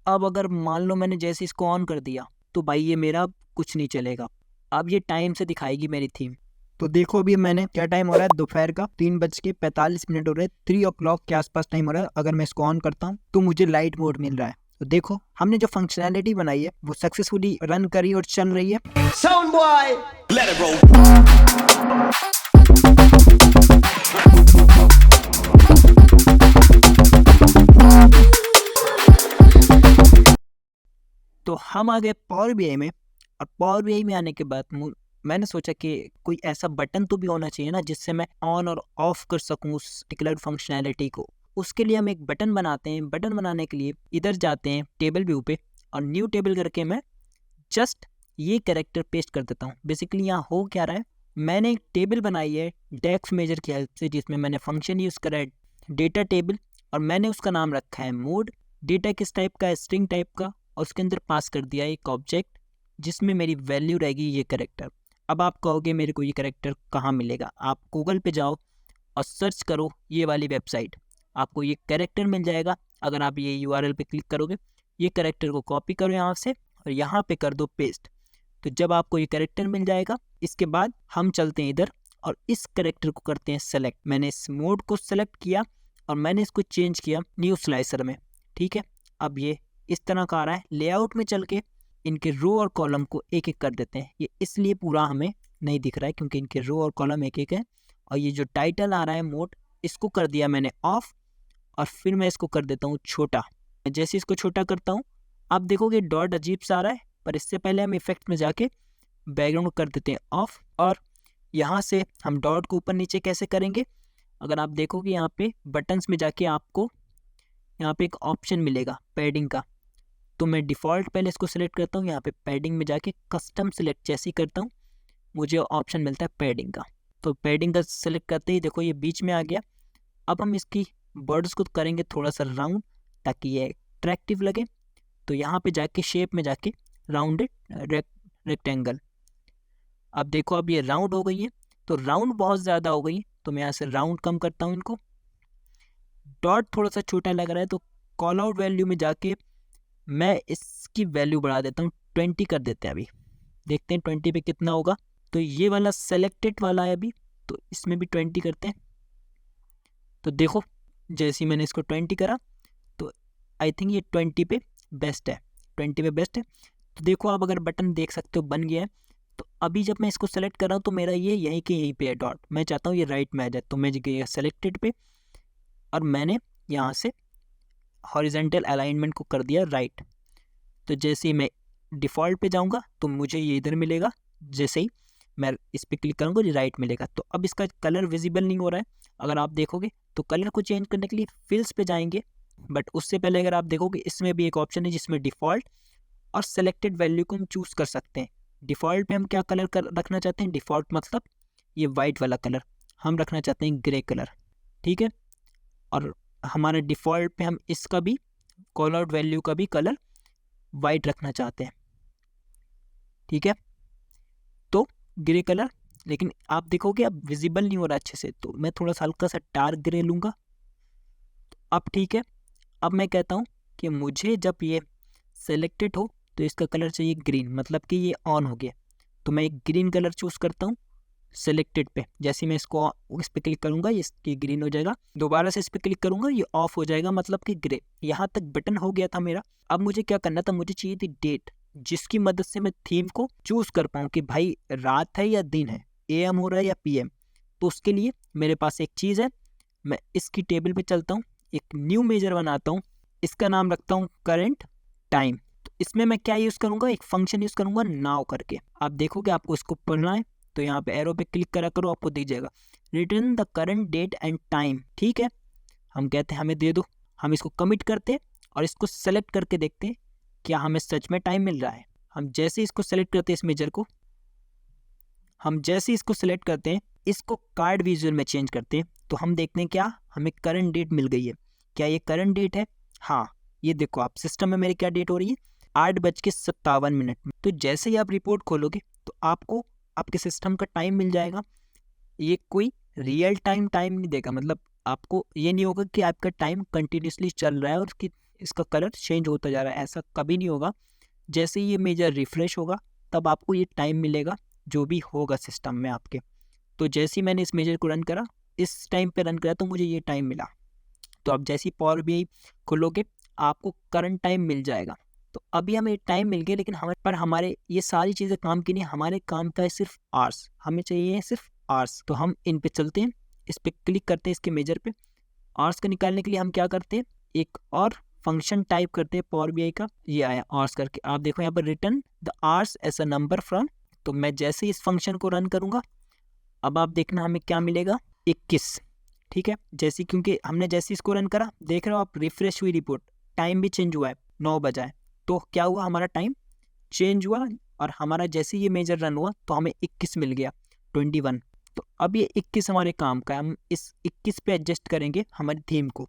अब अगर मान लो मैंने जैसे इसको ऑन कर दिया तो भाई ये मेरा कुछ नहीं चलेगा। अब ये टाइम से दिखाएगी मेरी थीम। तो देखो अभी मैंने क्या टाइम हो रहा है, दोपहर का 3:45 हो रहा है, 3 o'clock के आसपास टाइम हो रहा है। अगर मैं इसको ऑन करता हूँ तो मुझे लाइट मोड मिल रहा है। तो देखो हमने जो फंक्शनैलिटी बनाई है वो सक्सेसफुली रन करी और चल रही है। Sound boy, let it roll. तो हम आ गए पावर बीआई में, और पावर बीआई में आने के बाद मैंने सोचा कि कोई ऐसा बटन तो भी होना चाहिए ना जिससे मैं ऑन और ऑफ कर सकूं उस पर्टिकुलर फंक्शनैलिटी को। उसके लिए हम एक बटन बनाते हैं। बटन बनाने के लिए इधर जाते हैं टेबल व्यू पे, और न्यू टेबल करके मैं जस्ट ये कैरेक्टर पेस्ट कर देता हूँ। बेसिकली यहाँ हो क्या रहा है, मैंने एक टेबल बनाई है डेक्स मेजर की हेल्प से, जिसमें मैंने फंक्शन यूज़ करा है डेटा टेबल, और मैंने उसका नाम रखा है मोड। डेटा किस टाइप का है, स्ट्रिंग टाइप का, और उसके अंदर पास कर दिया एक ऑब्जेक्ट जिसमें मेरी वैल्यू रहेगी ये कैरेक्टर। अब आप कहोगे मेरे को ये कैरेक्टर कहाँ मिलेगा, आप गूगल पे जाओ और सर्च करो ये वाली वेबसाइट, आपको ये कैरेक्टर मिल जाएगा। अगर आप ये यूआरएल पे क्लिक करोगे, ये कैरेक्टर को कॉपी करो यहाँ से और यहाँ पे कर दो पेस्ट, तो जब आपको ये कैरेक्टर मिल जाएगा, इसके बाद हम चलते हैं इधर और इस कैरेक्टर को करते हैं सेलेक्ट। मैंने इस मोड को सेलेक्ट किया और मैंने इसको चेंज किया न्यू स्लाइसर में। ठीक है, अब ये इस तरह का आ रहा है। लेआउट में चल के इनके रो और कॉलम को एक एक कर देते हैं। ये इसलिए पूरा हमें नहीं दिख रहा है क्योंकि इनके रो और कॉलम एक एक है। और ये जो टाइटल आ रहा है मोड, इसको कर दिया मैंने ऑफ, और फिर मैं इसको कर देता हूँ छोटा। जैसे इसको छोटा करता हूँ, आप देखोगे डॉट अजीब सा आ रहा है, पर इससे पहले हम इफेक्ट में जाके बैकग्राउंड कर देते हैं ऑफ। और यहाँ से हम डॉट को ऊपर नीचे कैसे करेंगे, अगर आप देखोगे यहाँ पे बटन्स में जाके आपको यहाँ पे एक ऑप्शन मिलेगा पैडिंग का, तो मैं डिफ़ॉल्ट पहले इसको सिलेक्ट करता हूँ। यहाँ पे पैडिंग में जाके कस्टम सिलेक्ट जैसे ही करता हूँ, मुझे ऑप्शन मिलता है पैडिंग का। तो पैडिंग का सिलेक्ट करते ही देखो ये बीच में आ गया। अब हम इसकी बॉर्डर्स को करेंगे थोड़ा सा राउंड ताकि ये अट्रैक्टिव लगे। तो यहाँ पे जाके शेप में जाके राउंडेड रेक्टेंगल, अब देखो अब ये राउंड हो गई है। तो राउंड बहुत ज़्यादा हो गई, तो मैं यहाँ से राउंड कम करता हूँ इनको। डॉट थोड़ा सा छोटा लग रहा है, तो कॉल आउट वैल्यू में जाके मैं इसकी वैल्यू बढ़ा देता हूँ, 20 कर देते हैं। अभी देखते हैं 20 पे कितना होगा। तो ये वाला सेलेक्टेड वाला है अभी, तो इसमें भी 20 करते हैं। तो देखो जैसे ही मैंने इसको 20 करा, तो आई थिंक ये 20 पे बेस्ट है, 20 पे बेस्ट है। तो देखो आप अगर बटन देख सकते हो बन गया है। तो अभी जब मैं इसको सेलेक्ट कर रहा हूँ तो मेरा ये यहीं के यहीं पे है डॉट। मैं चाहता हूँ ये राइट में आ जाए, तो मैं गया सेलेक्टेड पे और मैंने यहाँ से हॉरिजेंटल अलाइनमेंट को कर दिया राइट। तो जैसे ही मैं डिफ़ॉल्ट पे जाऊँगा तो मुझे ये इधर मिलेगा, जैसे ही मैं इस पर क्लिक करूँगा ये राइट मिलेगा। तो अब इसका कलर विजिबल नहीं हो रहा है। अगर आप देखोगे तो कलर को चेंज करने के लिए फिल्स पे जाएंगे, बट उससे पहले अगर आप देखोगे इसमें भी एक ऑप्शन है जिसमें डिफ़ॉल्ट और सेलेक्टेड वैल्यू को हम चूज़ कर सकते हैं। डिफ़ॉल्ट पे हम क्या कलर रखना चाहते हैं, डिफ़ॉल्ट मतलब ये वाइट वाला कलर, हम रखना चाहते हैं ग्रे कलर। ठीक है, और हमारे डिफ़ॉल्ट पे हम इसका भी कॉल आउट वैल्यू का भी कलर वाइट रखना चाहते हैं। ठीक है, तो ग्रे कलर, लेकिन आप देखोगे अब विजिबल नहीं हो रहा अच्छे से, तो मैं थोड़ा सा हल्का सा डार्क ग्रे लूँगा। तो अब ठीक है, अब मैं कहता हूँ कि मुझे जब ये सेलेक्टेड हो तो इसका कलर चाहिए ग्रीन, मतलब कि ये ऑन हो गया। तो मैं एक ग्रीन कलर चूज़ करता हूँ सेलेक्टेड पे। जैसे मैं इसको इस पर क्लिक करूँगा ये ग्रीन हो जाएगा, दोबारा से इस पर क्लिक करूँगा ये ऑफ हो जाएगा, मतलब कि ग्रे। यहाँ तक बटन हो गया था मेरा। अब मुझे क्या करना था, मुझे चाहिए थी डेट, जिसकी मदद से मैं थीम को चूज़ कर पाऊँ कि भाई रात है या दिन है, AM हो रहा है या PM। तो उसके लिए मेरे पास एक चीज़ है, मैं इसकी टेबल पे चलता हूँ, एक न्यू मेजर बनाता हूँ, इसका नाम रखता हूँ करंट टाइम। तो इसमें मैं क्या यूज़ करूँगा, एक फंक्शन यूज़ करूँगा नाउ करके। आप देखोगे आपको इसको पढ़ना है तो यहाँ पे एरो पे क्लिक करा करो, आपको दिख जाएगा return the current date and time. ठीक है, हम कहते हैं हमें दे दो, हम इसको कमिट करते हैं और इसको सेलेक्ट करके देखते हैं क्या हमें सच में टाइम मिल रहा है। हम जैसे इसको सेलेक्ट करते हैं, इस मेजर को हम जैसे इसको सेलेक्ट करते हैं, इसको कार्ड विजुअल में चेंज करते हैं, तो हम देखते हैं क्या हमें करंट डेट मिल गई है। क्या ये करंट डेट है? हाँ, ये देखो आप सिस्टम में मेरी क्या डेट हो रही है, 8:57 तो जैसे ही आप रिपोर्ट खोलोगे तो आपको आपके सिस्टम का टाइम मिल जाएगा। ये कोई रियल टाइम नहीं देगा, मतलब आपको ये नहीं होगा कि आपका टाइम कंटिन्यूसली चल रहा है और उसकी इसका कलर चेंज होता जा रहा है। ऐसा कभी नहीं होगा। जैसे ये मेजर रिफ्रेश होगा तब आपको ये टाइम मिलेगा जो भी होगा सिस्टम में आपके। तो जैसे ही मैंने इस मेजर को रन करा, इस टाइम पे रन करा, तो मुझे ये टाइम मिला। तो अब जैसे ही पावर बीआई खोलोगे आपको करंट टाइम मिल जाएगा। तो अभी हमें टाइम मिल गया, लेकिन हमारे ये सारी चीज़ें काम की नहीं, हमारे काम का है सिर्फ आवर्स। हमें चाहिए सिर्फ आवर्स। तो हम इन पे चलते हैं, इस पर क्लिक करते हैं, इसके मेजर पे। आवर्स को निकालने के लिए हम क्या करते हैं, एक और फंक्शन टाइप करते हैं पावर बीआई का। ये आया आवर्स करके, आप देखो यहाँ पर return the hours as a number from. तो मैं जैसे ही इस फंक्शन को रन करूँगा, अब आप देखना हमें क्या मिलेगा, 21। ठीक है, जैसे क्योंकि हमने जैसे इसको रन करा, देख रहे हो आप, रिफ्रेश हुई रिपोर्ट, टाइम भी चेंज हुआ है, 9 बजा है। तो क्या हुआ, हमारा टाइम चेंज हुआ और हमारा जैसे ये मेजर रन हुआ तो हमें 21 मिल गया, 21। तो अब ये 21 हमारे काम का है। हम इस 21 पे एडजस्ट करेंगे हमारी थीम को।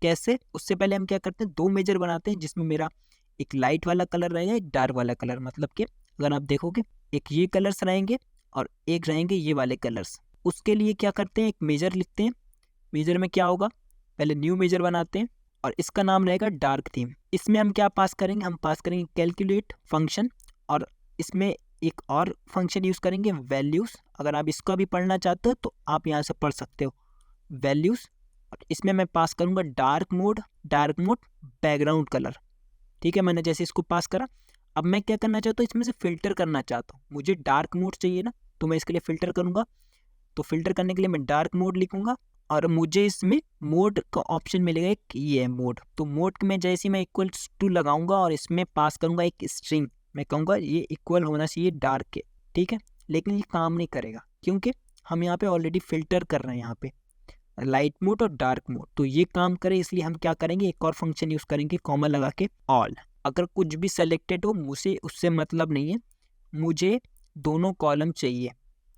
कैसे, उससे पहले हम क्या करते हैं, 2 मेजर बनाते हैं, जिसमें मेरा एक लाइट वाला कलर रहेगा, एक डार्क वाला कलर। मतलब कि अगर आप देखोगे, एक ये कलर्स रहेंगे और एक रहेंगे ये वाले कलर्स। उसके लिए क्या करते हैं, एक मेजर लिखते हैं। मेजर में क्या होगा, पहले न्यू मेजर बनाते हैं और इसका नाम रहेगा डार्क थीम। इसमें हम क्या पास करेंगे, हम पास करेंगे कैलकुलेट फंक्शन, और इसमें एक और फंक्शन यूज़ करेंगे वैल्यूज़। अगर आप इसको भी पढ़ना चाहते हो तो आप यहाँ से पढ़ सकते हो, वैल्यूज़। और इसमें मैं पास करूँगा डार्क मोड बैकग्राउंड कलर। ठीक है, मैंने जैसे इसको पास करा, अब मैं क्या करना चाहता हूँ, इसमें से फ़िल्टर करना चाहता हूँ। मुझे डार्क मोड चाहिए ना, तो मैं इसके लिए फ़िल्टर करूँगा। तो फिल्टर करने के लिए मैं डार्क मोड लिखूंगा और मुझे इसमें मोड का ऑप्शन मिलेगा, एक ये है मोड। तो मोड में जैसे मैं इक्वल्स टू लगाऊंगा और इसमें पास करूंगा एक स्ट्रिंग, मैं कहूँगा ये इक्वल होना चाहिए डार्क के। ठीक है, लेकिन ये काम नहीं करेगा क्योंकि हम यहाँ पे ऑलरेडी फिल्टर कर रहे हैं, यहाँ पे लाइट मोड और डार्क मोड। तो ये काम करे, इसलिए हम क्या करेंगे, एक और फंक्शन यूज़ करेंगे, कॉमा लगा के ऑल। अगर कुछ भी सेलेक्टेड हो, मुझे उससे मतलब नहीं है, मुझे दोनों कॉलम चाहिए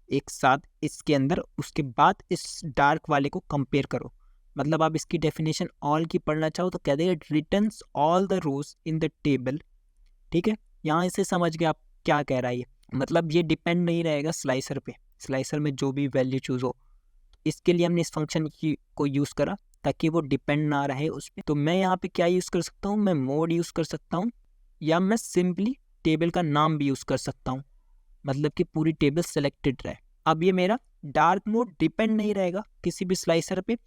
एक साथ इसके अंदर। उसके बाद इस डार्क वाले को कंपेयर करो। मतलब आप इसकी डेफिनेशन ऑल की पढ़ना चाहो तो कह देगा returns all the rows in the table. ठीक है, यहाँ से समझ गए आप क्या कह रहा है ये। मतलब ये डिपेंड नहीं रहेगा स्लाइसर पे, स्लाइसर में जो भी वैल्यू चूज हो। इसके लिए हमने इस फंक्शन को यूज़ करा ताकि वो डिपेंड ना रहे उस पर। तो मैं यहाँ पे क्या यूज़ कर सकता हूँ, मैं मोड यूज़ कर सकता हूँ, या मैं सिंपली टेबल का नाम भी यूज़ कर सकता हूँ, मतलब कि पूरी टेबल सेलेक्टेड रहे। अब ये मेरा डार्क मोड डिपेंड नहीं रहेगा किसी भी स्लाइसर पे,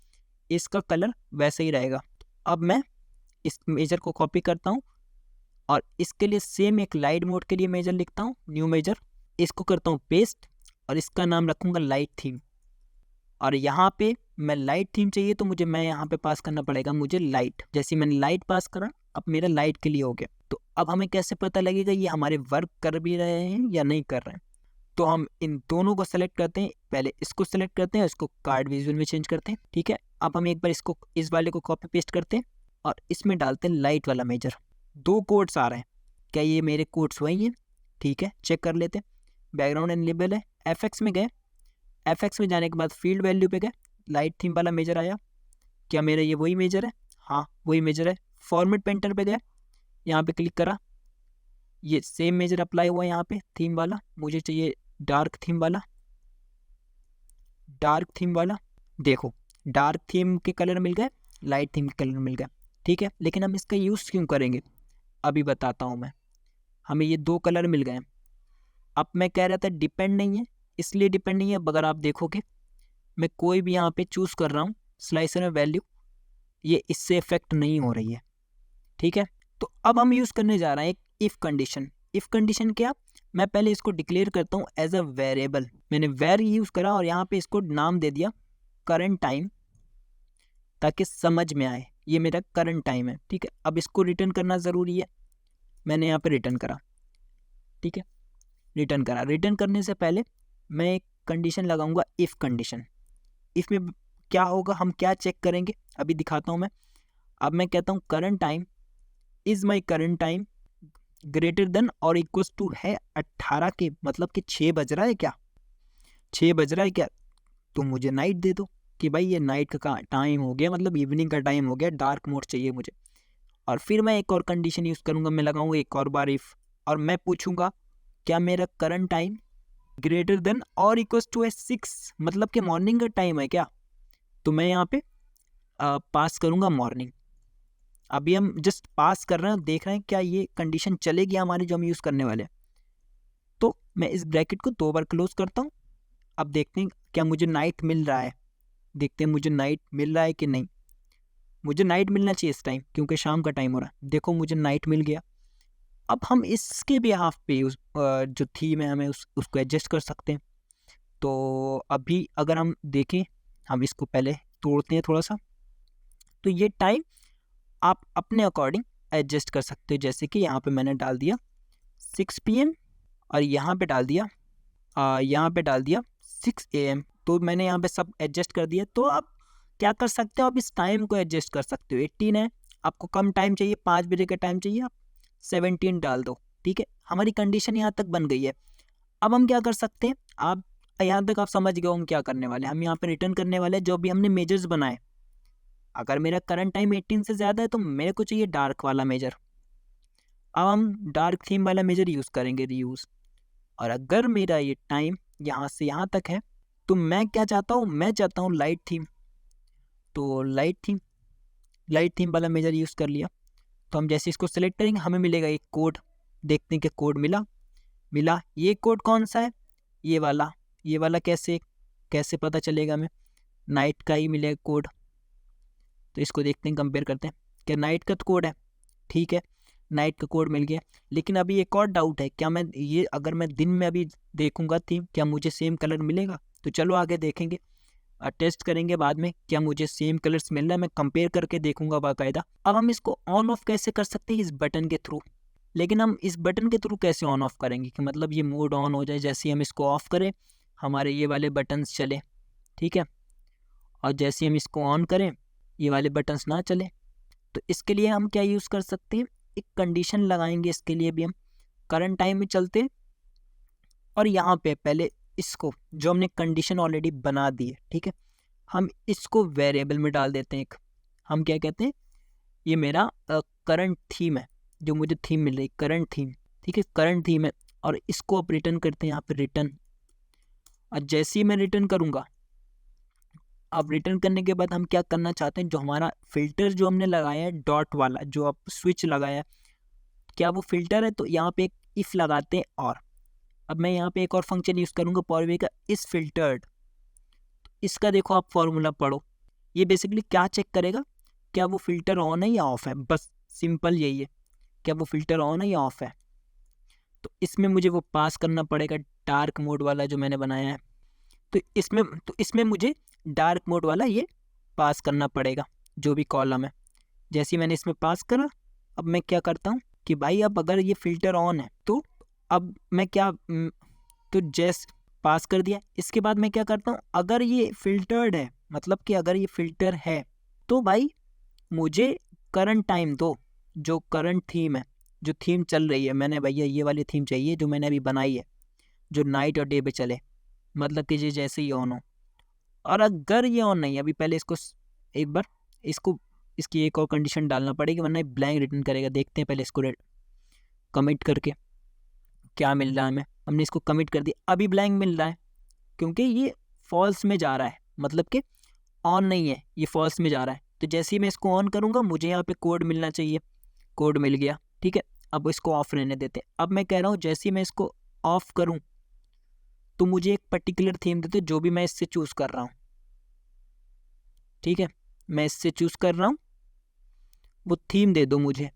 इसका कलर वैसे ही रहेगा। अब मैं इस मेजर को कॉपी करता हूँ और इसके लिए सेम एक लाइट मोड के लिए मेजर लिखता हूँ, न्यू मेजर। इसको करता हूँ पेस्ट और इसका नाम रखूँगा लाइट थीम। और यहाँ पे मैं लाइट थीम चाहिए तो मैं यहाँ पे पास करना पड़ेगा मुझे लाइट। जैसे मैंने लाइट पास करा, अब मेरा लाइट के लिए हो गया। तो अब हमें कैसे पता लगेगा ये हमारे वर्क कर भी रहे हैं या नहीं कर रहे हैं। तो हम इन दोनों को सेलेक्ट करते हैं, पहले इसको सेलेक्ट करते हैं, इसको कार्ड विजुअल में चेंज करते हैं। ठीक है, अब हम एक बार इसको इस वाले को कॉपी पेस्ट करते हैं और इसमें डालते हैं लाइट वाला मेजर। 2 कोड्स आ रहे हैं, क्या ये मेरे कोड्स वही हैं? ठीक है, चेक कर लेते हैं। बैकग्राउंड एंड लेबल है, एफएक्स में गए, एफएक्स में जाने के बाद फील्ड वैल्यू पे गए, लाइट थीम वाला मेजर आया, क्या मेरा ये वही मेजर है? हाँ वही मेजर है। फॉर्मेट पेंटर पे गए, यहाँ पे क्लिक करा, ये सेम मेजर अप्लाई हुआ है यहाँ पे थीम वाला। मुझे चाहिए डार्क थीम वाला, डार्क थीम वाला। देखो डार्क थीम के कलर मिल गए, लाइट थीम के कलर मिल गए। ठीक है, लेकिन हम इसका यूज़ क्यों करेंगे अभी बताता हूँ मैं। हमें ये 2 कलर मिल गए। अब मैं कह रहा था डिपेंड नहीं है, इसलिए डिपेंड नहीं है। अगर आप देखोगे मैं कोई भी यहाँ पे चूज़ कर रहा हूँ स्लाइसर में वैल्यू, ये इससे इफेक्ट नहीं हो रही है। ठीक है, तो अब हम यूज़ करने जा रहे हैं एक इफ़ कंडीशन। इफ़ कंडीशन क्या, मैं पहले इसको डिक्लेयर करता हूँ एज अ वेरिएबल। मैंने वेर यूज़ करा और यहाँ पे इसको नाम दे दिया करंट टाइम, ताकि समझ में आए ये मेरा करंट टाइम है। ठीक है, अब इसको रिटर्न करना ज़रूरी है, मैंने यहाँ पे रिटर्न करा। ठीक है, रिटर्न करा। रिटर्न करने से पहले मैं एक कंडीशन लगाऊंगा, इफ़ कंडीशन। इफ़ में क्या होगा, हम क्या चेक करेंगे अभी दिखाता हूँ मैं। अब मैं कहता हूँ current time is my current time greater than और इक्वल्स टू है 18 के, मतलब कि 6 बज रहा है क्या, 6 बज रहा है क्या, तो मुझे नाइट दे दो कि भाई ये नाइट का टाइम हो गया, मतलब इवनिंग का टाइम हो गया, डार्क मोड चाहिए मुझे। और फिर मैं एक और कंडीशन यूज़ करूँगा, मैं लगाऊंगा एक और बार इफ़, और मैं पूछूंगा क्या मेरा करंट टाइम ग्रेटर देन और इक्वल्स टू है 6, मतलब कि मॉर्निंग का टाइम है क्या। तो मैं यहाँ पे पास करूँगा मॉर्निंग। अभी हम जस्ट पास कर रहे हैं, देख रहे हैं क्या ये कंडीशन चलेगी हमारी जो हम यूज़ करने वाले हैं। तो मैं इस ब्रैकेट को 2 बार क्लोज करता हूँ। अब देखते हैं क्या मुझे नाइट मिल रहा है, देखते हैं मुझे नाइट मिल रहा है कि नहीं। मुझे नाइट मिलना चाहिए इस टाइम क्योंकि शाम का टाइम हो रहा है। देखो मुझे नाइट मिल गया। अब हम इसके भी हाफ पे जो थीम है हमें उसको एडजस्ट कर सकते हैं। तो अभी अगर हम देखें, हम इसको पहले तोड़ते हैं थोड़ा सा। तो ये टाइम आप अपने अकॉर्डिंग एडजस्ट कर सकते हो, जैसे कि यहाँ पे मैंने डाल दिया 6 PM और यहाँ पे डाल दिया 6 AM। तो मैंने यहाँ पे सब एडजस्ट कर दिया। तो आप क्या कर सकते हो, आप इस टाइम को एडजस्ट कर सकते हो। 18 है, आपको कम टाइम चाहिए, 5 बजे का टाइम चाहिए, आप 17 डाल दो। ठीक है, हमारी कंडीशन यहाँ तक बन गई है। अब हम क्या कर सकते हैं, आप यहाँ तक आप समझ गए हम क्या करने वाले हैं। हम यहाँ पे रिटर्न करने वाले हैं जो भी हमने मेजर्स बनाए। अगर मेरा करंट टाइम 18 से ज़्यादा है तो मेरे को चाहिए डार्क वाला मेजर। अब हम डार्क थीम वाला मेजर यूज़ करेंगे, रीयूज़। और अगर मेरा ये टाइम यहाँ से यहाँ तक है तो मैं क्या चाहता हूँ, मैं चाहता हूँ लाइट थीम। तो लाइट थीम वाला मेजर यूज़ कर लिया। तो हम जैसे इसको सेलेक्ट करेंगे हमें मिलेगा एक कोड। देखते हैं कि कोड मिला। ये कोड कौन सा है, ये वाला कैसे कैसे पता चलेगा हमें, नाइट का ही मिलेगा कोड। तो इसको देखते हैं, कंपेयर करते हैं। क्या नाइट का कोड है, ठीक है, नाइट का कोड मिल गया। लेकिन अभी एक और डाउट है, क्या मैं ये अगर मैं दिन में अभी देखूंगा थीम, क्या मुझे सेम कलर मिलेगा। तो चलो आगे देखेंगे, टेस्ट करेंगे बाद में क्या मुझे सेम कलर्स मिल रहा है, मैं कंपेयर करके देखूंगा बाकायदा। अब हम इसको ऑन ऑफ कैसे कर सकते हैं, इस बटन के थ्रू। लेकिन हम इस बटन के थ्रू कैसे ऑन ऑफ करेंगे कि मतलब ये मोड ऑन हो जाए, जैसे ही हम इसको ऑफ करें हमारे ये वाले बटन्स चले, ठीक है, और जैसे हम इसको ऑन करें ये वाले बटन्स ना चले। तो इसके लिए हम क्या यूज़ कर सकते हैं, एक कंडीशन लगाएंगे। इसके लिए भी हम करंट टाइम में चलते हैं और यहाँ पे पहले इसको जो हमने कंडीशन ऑलरेडी बना दी है, ठीक है, हम इसको वेरिएबल में डाल देते हैं एक। हम क्या कहते हैं, ये मेरा करंट थीम है, जो मुझे थीम मिल रही करंट थीम, ठीक है, करंट थीम है। और इसको आप रिटर्न करते हैं यहाँ पे रिटर्न। और जैसे ही मैं रिटर्न करूँगा, अब रिटर्न करने के बाद हम क्या करना चाहते हैं, जो हमारा फिल्टर जो हमने लगाया है डॉट वाला, जो आप स्विच लगाया है, क्या वो फिल्टर है। तो यहाँ पे एक इफ़ लगाते हैं। और अब मैं यहाँ पे एक और फंक्शन यूज़ करूँगा पावर BI का, इस फिल्टर्ड। इसका देखो आप फॉर्मूला पढ़ो, ये बेसिकली क्या चेक करेगा, क्या वो फिल्टर ऑन है या ऑफ है। बस सिंपल यही है, क्या वो फिल्टर ऑन है या ऑफ है। तो इसमें मुझे वो पास करना पड़ेगा डार्क मोड वाला जो मैंने बनाया है। तो इसमें मुझे डार्क मोड वाला ये पास करना पड़ेगा, जो भी कॉलम है। जैसे ही मैंने इसमें पास करा, अब मैं क्या करता हूँ कि भाई अब अगर ये फिल्टर ऑन है तो अब मैं क्या तो जैसे पास कर दिया। इसके बाद मैं क्या करता हूँ, अगर ये फिल्टर्ड है, मतलब कि अगर ये फिल्टर है तो भाई मुझे करंट टाइम दो, जो करंट थीम है, जो थीम चल रही है, मैंने भैया ये वाली थीम चाहिए जो मैंने अभी बनाई है, जो नाइट और डे पे चले, मतलब कि ये जैसे ही ऑन हो। और अगर ये ऑन नहीं है, अभी पहले इसको एक बार इसकी एक और कंडीशन डालना पड़ेगी वरना ब्लैंक रिटर्न करेगा। देखते हैं पहले इसको कमिट करके क्या मिल रहा है हमें। हमने इसको कमिट कर दिया, अभी ब्लैंक मिल रहा है क्योंकि ये फॉल्स में जा रहा है, मतलब कि ऑन नहीं है, ये फॉल्स में जा रहा है। तो जैसे ही मैं इसको ऑन करूँगा मुझे यहाँ पे कोड मिलना चाहिए, कोड मिल गया, ठीक है। अब इसको ऑफ रहने देते हैं। अब मैं कह रहा हूँ जैसे ही मैं इसको ऑफ करूँ तो मुझे एक पर्टिकुलर थीम देते जो भी मैं इससे चूज़ कर रहा हूँ, ठीक है, मैं इससे चूज़ कर रहा हूँ, वो थीम दे दो मुझे।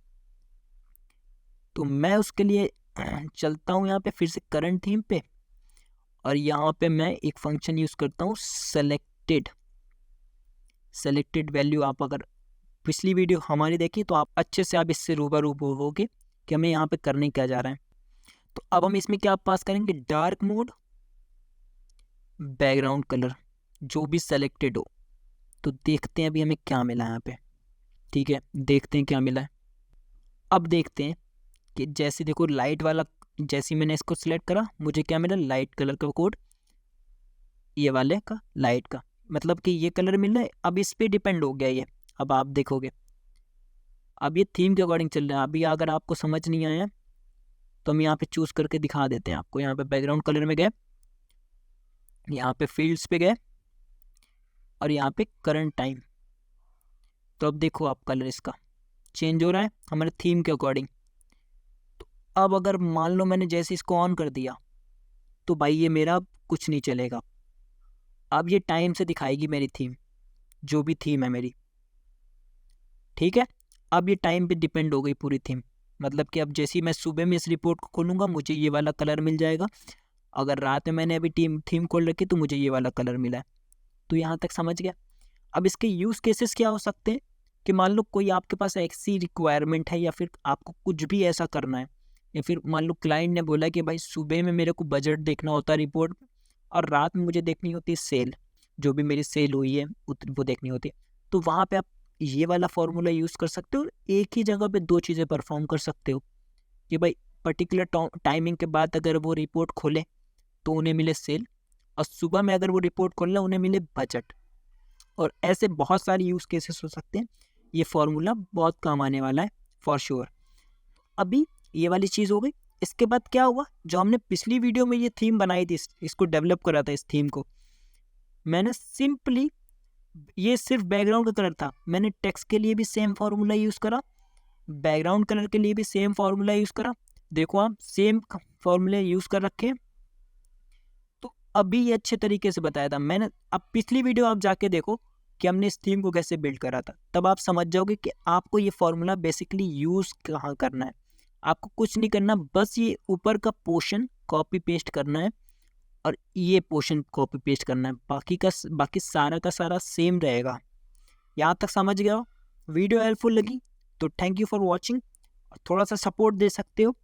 तो मैं उसके लिए चलता हूँ यहाँ पे फिर से करंट थीम पे, और यहाँ पे मैं एक फंक्शन यूज़ करता हूँ सेलेक्टेड वैल्यू। आप अगर पिछली वीडियो हमारी देखी तो आप अच्छे से आप इससे रूबरू होगे कि हमें यहाँ पे करने क्या जा रहा है। तो अब हम इसमें क्या पास करेंगे, डार्क मोड बैकग्राउंड कलर जो भी सेलेक्टेड हो। तो देखते हैं अभी हमें क्या मिला यहाँ पे, ठीक है, देखते हैं क्या मिला है। अब देखते हैं कि जैसे देखो लाइट वाला, जैसे मैंने इसको सिलेक्ट करा मुझे क्या मिला, लाइट कलर का कोड, ये वाले का लाइट का, मतलब कि ये कलर मिल रहा है। अब इस पे डिपेंड हो गया ये, अब आप देखोगे अब ये थीम के अकॉर्डिंग चल रहा है। अभी अगर आपको समझ नहीं आया तो हम यहाँ पे चूज़ करके दिखा देते हैं आपको। यहाँ पे बैकग्राउंड कलर में गए, यहाँ पे फील्ड्स पे गए, और यहाँ पे करंट टाइम। तो अब देखो आप कलर इसका चेंज हो रहा है हमारे थीम के अकॉर्डिंग। तो अब अगर मान लो मैंने जैसे इसको ऑन कर दिया तो भाई ये मेरा कुछ नहीं चलेगा। अब ये टाइम से दिखाएगी मेरी थीम, जो भी थीम है मेरी, ठीक है। अब ये टाइम पे डिपेंड हो गई पूरी थीम, मतलब कि अब जैसे ही मैं सुबह में इस रिपोर्ट को खोलूँगा मुझे ये वाला कलर मिल जाएगा, अगर रात में मैंने अभी थीम खोल रखी तो मुझे ये वाला कलर मिला है। तो यहाँ तक समझ गया। अब इसके यूज़ केसेस क्या हो सकते हैं कि मान लो कोई आपके पास ऐसी रिक्वायरमेंट है या फिर आपको कुछ भी ऐसा करना है, या फिर मान लो क्लाइंट ने बोला कि भाई सुबह में मेरे को बजट देखना होता है रिपोर्ट में, और रात में मुझे देखनी होती है सेल, जो भी मेरी सेल हुई है वो देखनी होती है। तो वहाँ पे आप ये वाला फॉर्मूला यूज़ कर सकते हो और एक ही जगह पे दो चीज़ें परफॉर्म कर सकते हो कि भाई पर्टिकुलर टाइमिंग के बाद अगर वो रिपोर्ट खोले तो उन्हें मिले सेल, और सुबह में अगर वो रिपोर्ट खोलना उन्हें मिले बजट। और ऐसे बहुत सारे यूज़ केसेस हो सकते हैं। ये फॉर्मूला बहुत काम आने वाला है फॉर श्योर। अभी ये वाली चीज़ हो गई। इसके बाद क्या हुआ, जो हमने पिछली वीडियो में ये थीम बनाई थी, इसको डेवलप करा था, इस थीम को मैंने सिंपली, ये सिर्फ बैकग्राउंड का कलर था, मैंने टेक्स्ट के लिए भी सेम फार्मूला यूज़ करा, बैकग्राउंड कलर के लिए भी सेम फार्मूला यूज़ करा। देखो आप सेम फार्मूले यूज़ कर रखे हैं। तो अभी ये अच्छे तरीके से बताया था मैंने। अब पिछली वीडियो आप जाके देखो कि हमने इस थीम को कैसे बिल्ड करा था, तब आप समझ जाओगे कि आपको ये फार्मूला बेसिकली यूज़ कहाँ करना है। आपको कुछ नहीं करना, बस ये ऊपर का पोर्शन कॉपी पेस्ट करना है और ये पोर्शन कॉपी पेस्ट करना है, बाकी सारा का सारा सेम रहेगा। यहाँ तक समझ गया हो? वीडियो हेल्पफुल लगी तो थैंक यू फॉर वॉचिंग। थोड़ा सा सपोर्ट दे सकते हो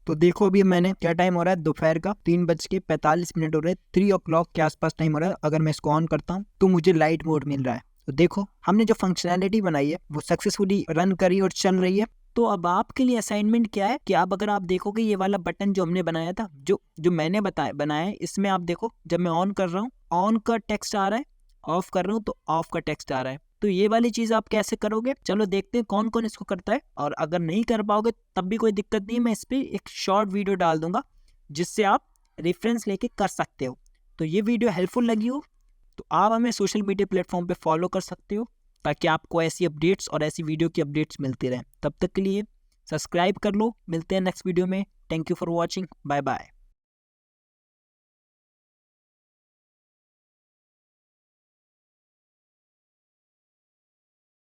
तो देखो अभी मैंने क्या टाइम हो रहा है, दोपहर का 3:45 हो रहे हैं, 3 o'clock के आसपास टाइम हो रहा है। अगर मैं इसको ऑन करता हूँ तो मुझे लाइट मोड मिल रहा है। तो देखो हमने जो फंक्शनैलिटी बनाई है वो सक्सेसफुली रन करी और चल रही है। तो अब आपके लिए असाइनमेंट क्या है कि अगर आप देखोगे ये वाला बटन जो हमने बनाया था, जो मैंने बनाया है, इसमें आप देखो जब मैं ऑन कर रहा हूँ ऑन का टेक्स्ट आ रहा है, ऑफ कर रहा हूँ तो ऑफ का टेक्स्ट आ रहा है। तो ये वाली चीज़ आप कैसे करोगे, चलो देखते हैं कौन कौन इसको करता है। और अगर नहीं कर पाओगे तब भी कोई दिक्कत नहीं है, मैं इस पर एक शॉर्ट वीडियो डाल दूंगा जिससे आप रेफरेंस लेके कर सकते हो। तो ये वीडियो हेल्पफुल लगी हो तो आप हमें सोशल मीडिया प्लेटफॉर्म पे फॉलो कर सकते हो, ताकि आपको ऐसी अपडेट्स और ऐसी वीडियो की अपडेट्स मिलती रहें। तब तक के लिए सब्सक्राइब कर लो। मिलते हैं नेक्स्ट वीडियो में। Thank you for watching. Bye bye.